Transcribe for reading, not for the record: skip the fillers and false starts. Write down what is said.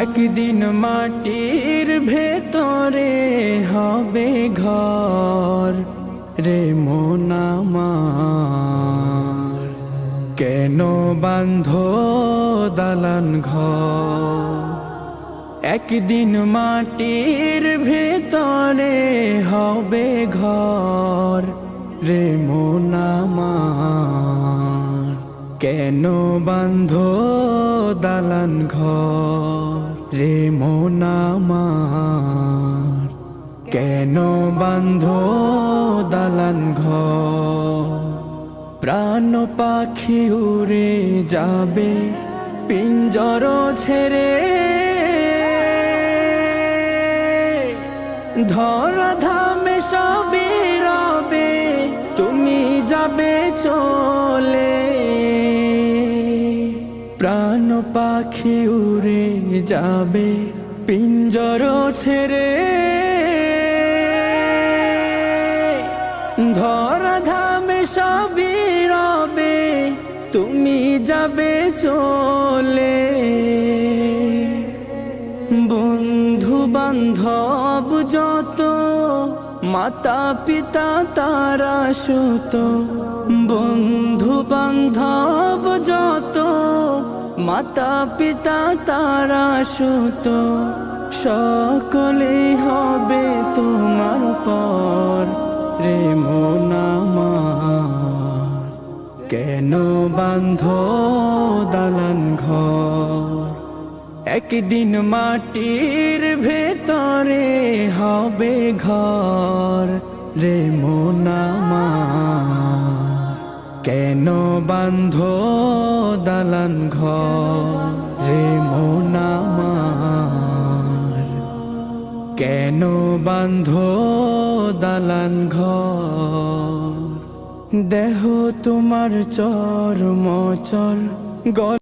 একদিন মাটির ভেতরে হবে ঘর রে মন আমার, কেন বাঁধো দালান ঘর। একদিন মাটির ভেতরে হবে ঘর রে মন আমার, কেন বাঁধো দালান ঘর রে মন আমার, কেন বাঁধো দালান ঘর। প্রাণ পাখি উড়ে যাবে পিঞ্জর ছেড়ে, ধরা ধামে সবই রবে তুমি যাবে চলে। প্রাণ পাখি উড়ে যাবে পিঞ্জর ছেড়ে, ধরা ধামে সবই রবে তুমি যাবে চলে। বন্ধু বান্ধব যত মাতা পিতা তারা সুত, বন্ধু বান্ধব যত মাতা পিতা তারা সুত, সকলেই হবে তোমার পর রে মন আমার, কেন বাঁধো দালান ঘর। একদিন মাটির ভেতরে হবে ঘর রে মন আমার, কেন বাঁধো দালান ঘর রে মন আমার, কেন বাঁধো দালান ঘর। দেহ তোমার চরম চল